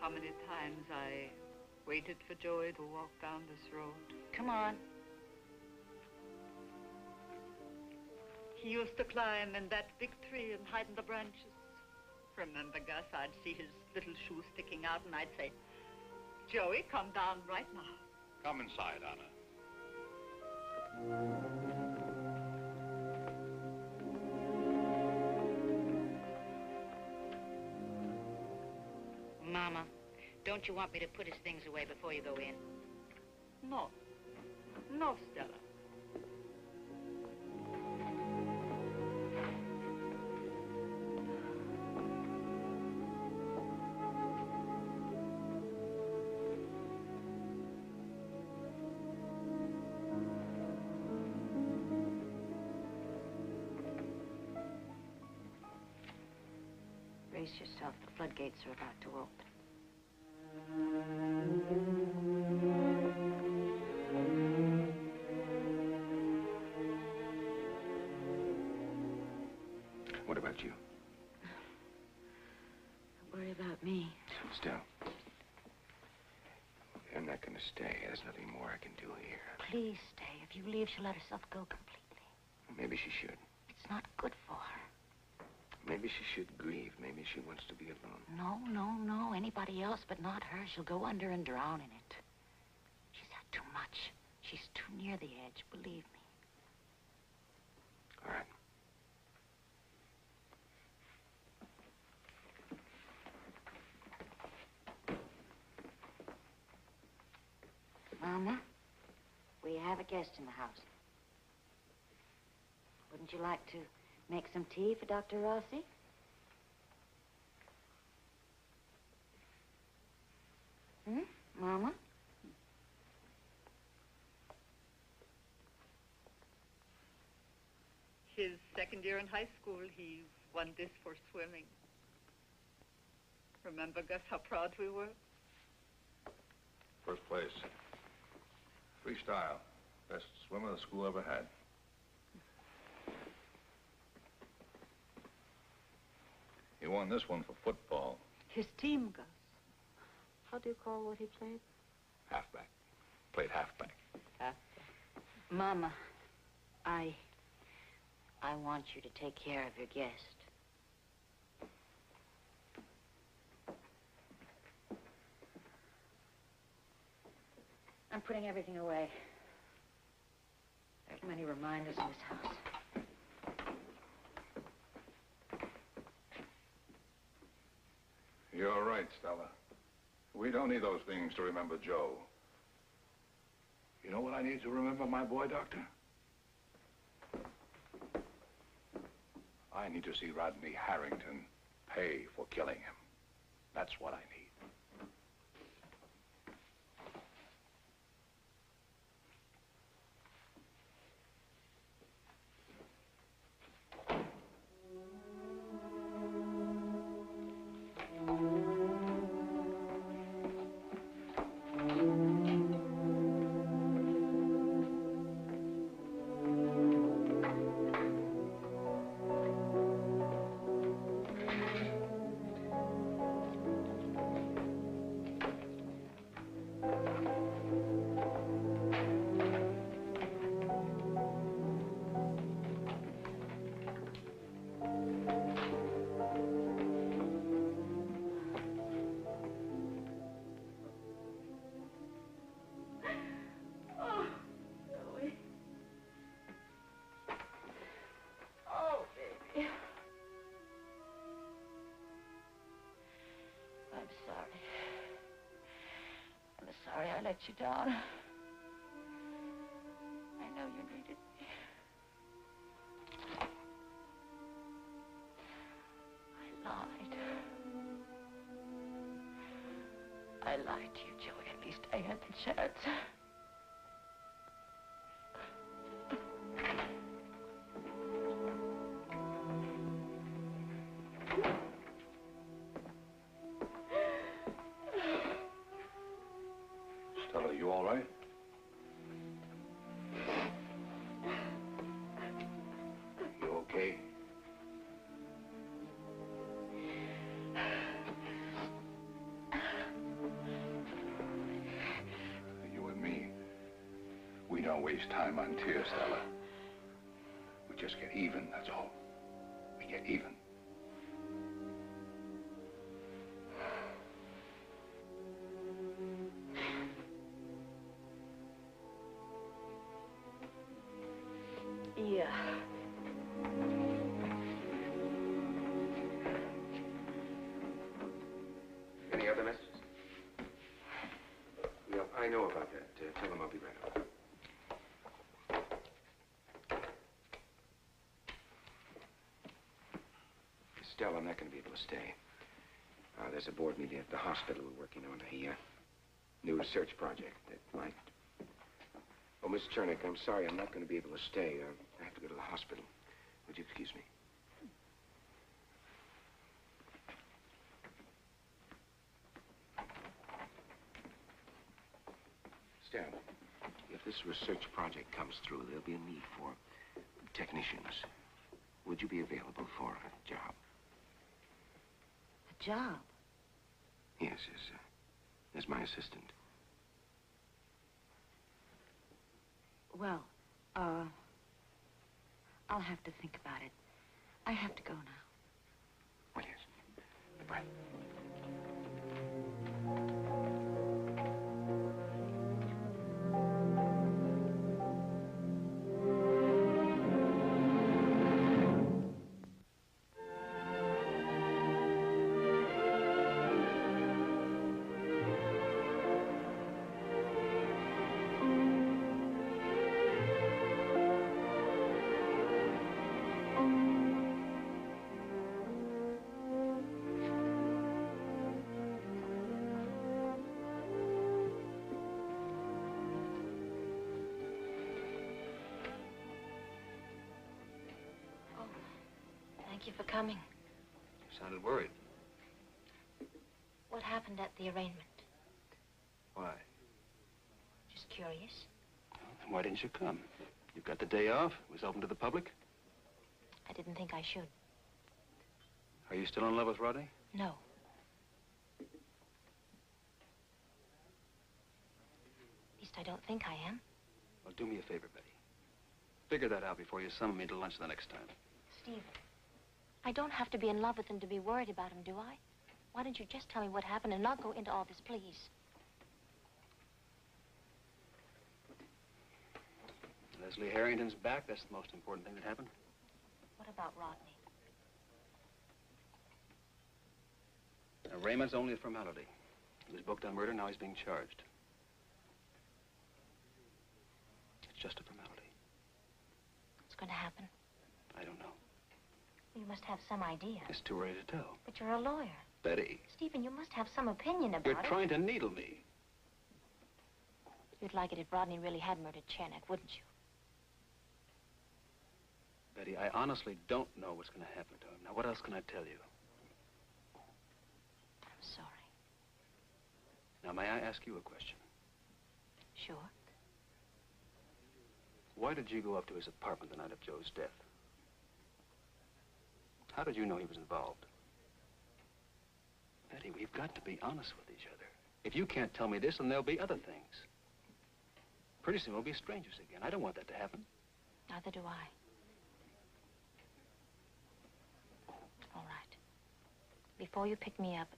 how many times I waited for Joey to walk down this road. Come on. He used to climb in that big tree and hide in the branches. Remember, Gus, I'd see his little shoes sticking out and I'd say, Joey, come down right now. Come inside, Anna. Mama, don't you want me to put his things away before you go in? No. No, Stella. Brace yourself. The floodgates are about to open. What about you? Don't worry about me. Stella. You're not going to stay. There's nothing more I can do here. Please stay. If you leave, she'll let herself go completely. Maybe she should. It's not good for her. Maybe she should grieve. Maybe she wants to be alone. No, no, no. Anybody else but not her. She'll go under and drown in it. She's had too much. She's too near the edge, believe me. All right. Mama, we have a guest in the house. Wouldn't you like to make some tea for Dr. Rossi? Mama? His second year in high school, he won this for swimming. Remember, Gus, how proud we were? First place. Freestyle. Best swimmer the school ever had. He won this one for football. His team, Gus. How do you call what he played? Halfback. Played halfback. Halfback. Mama, I want you to take care of your guest. I'm putting everything away. There are many reminders in this house. You're right, Stella. We don't need those things to remember Joe. You know what I need to remember, my boy, Doctor? I need to see Rodney Harrington pay for killing him. That's what I need. Sorry I let you down. I know you needed me. I lied to you, Joey. At least I had the chance. Stella, you all right? You okay? don't waste time on tears, Stella. We just get even, that's all. We get even. Yeah. Any other messages? No, I know about that. Tell them I'll be right up. Stella, I'm not going to be able to stay. There's a board meeting at the hospital. We're working on a new research project that might... Oh, Miss Chernick, I'm sorry. I'm not going to be able to stay. I have to go to the hospital. Would you excuse me? Stella, if this research project comes through, there'll be a need for technicians. Would you be available for a job? A job? Yes, as my assistant. Well, I'll have to think about it. I have to go now. Well, yes. Goodbye. Thank you for coming. You sounded worried. What happened at the arraignment? Why? Just curious. Then why didn't you come? You've got the day off. It was open to the public. I didn't think I should. Are you still in love with Rodney? No. At least I don't think I am. Well, do me a favor, Betty. Figure that out before you summon me to lunch the next time. Stephen, I don't have to be in love with him to be worried about him, do I? Why don't you just tell me what happened and not go into all this, please? Leslie Harrington's back. That's the most important thing that happened. What about Rodney? Arraignment's only a formality. He was booked on murder. Now he's being charged. It's just a formality. What's going to happen? I don't know. You must have some idea. It's too early to tell. But you're a lawyer. Betty. Stephen, you must have some opinion about You're it. trying to needle me. You'd like it if Rodney really had murdered Chernick, wouldn't you? Betty, I honestly don't know what's going to happen to him. Now, what else can I tell you? I'm sorry. Now, may I ask you a question? Sure. Why did you go up to his apartment the night of Joe's death? How did you know he was involved? Betty, we've got to be honest with each other. If you can't tell me this, then there'll be other things. Pretty soon we'll be strangers again. I don't want that to happen. Neither do I. All right. Before you picked me up,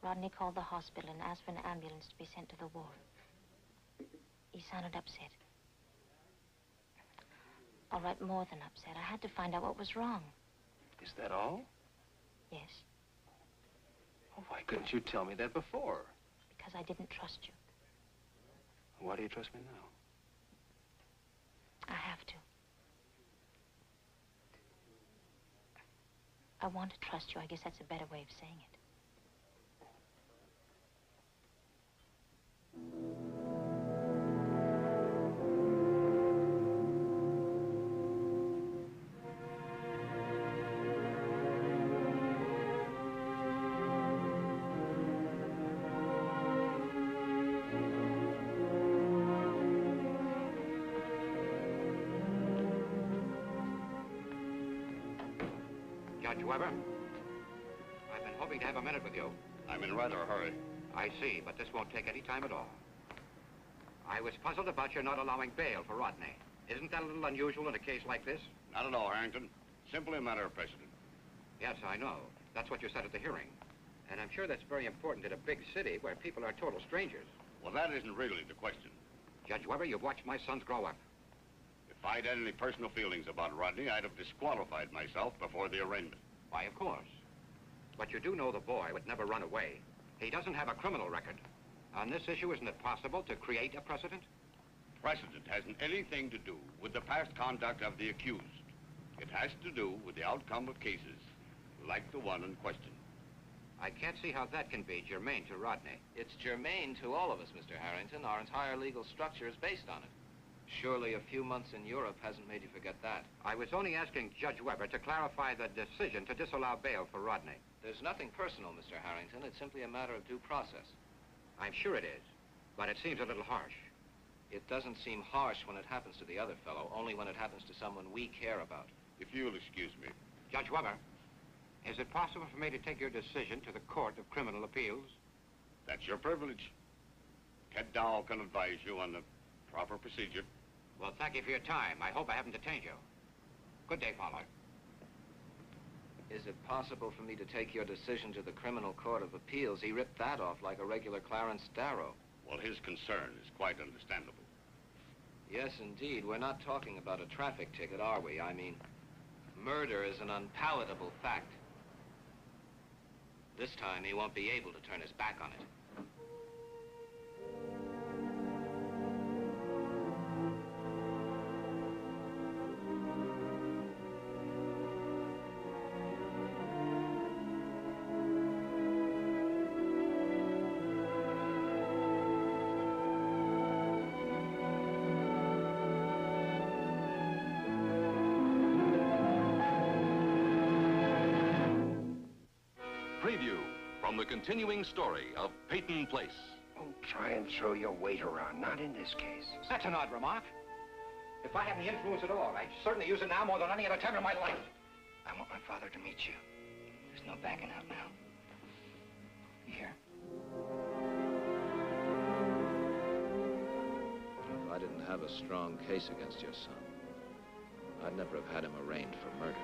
Rodney called the hospital and asked for an ambulance to be sent to the ward. He sounded upset. All right, more than upset. I had to find out what was wrong. Is that all? Yes. Oh, why couldn't you tell me that before? Because I didn't trust you. Why do you trust me now? I have to. I want to trust you. I guess that's a better way of saying it. Judge Weber, I've been hoping to have a minute with you. I'm in rather a hurry. I see, but this won't take any time at all. I was puzzled about your not allowing bail for Rodney. Isn't that a little unusual in a case like this? Not at all, Harrington. Simply a matter of precedent. Yes, I know. That's what you said at the hearing. And I'm sure that's very important in a big city where people are total strangers. Well, that isn't really the question. Judge Weber, you've watched my sons grow up. If I'd had any personal feelings about Rodney, I'd have disqualified myself before the arraignment. Why, of course. But you do know the boy would never run away. He doesn't have a criminal record. On this issue, isn't it possible to create a precedent? Precedent hasn't anything to do with the past conduct of the accused. It has to do with the outcome of cases like the one in question. I can't see how that can be germane to Rodney. It's germane to all of us, Mr. Harrington. Our entire legal structure is based on it. Surely a few months in Europe hasn't made you forget that. I was only asking Judge Weber to clarify the decision to disallow bail for Rodney. There's nothing personal, Mr. Harrington. It's simply a matter of due process. I'm sure it is, but it seems a little harsh. It doesn't seem harsh when it happens to the other fellow, only when it happens to someone we care about. If you'll excuse me. Judge Weber, is it possible for me to take your decision to the Court of Criminal Appeals? That's your privilege. Ted Dow can advise you on the proper procedure. Well, thank you for your time. I hope I haven't detained you. Good day, Fowler. Is it possible for me to take your decision to the Criminal Court of Appeals? He ripped that off like a regular Clarence Darrow. Well, his concern is quite understandable. Yes, indeed. We're not talking about a traffic ticket, are we? I mean, murder is an unpalatable fact. This time, he won't be able to turn his back on it. Preview from the continuing story of Peyton Place. Don't try and throw your weight around. Not in this case. That's an odd remark. If I have any influence at all, I certainly use it now more than any other time in my life. I want my father to meet you. There's no backing out now. You hear? If I didn't have a strong case against your son, I'd never have had him arraigned for murder.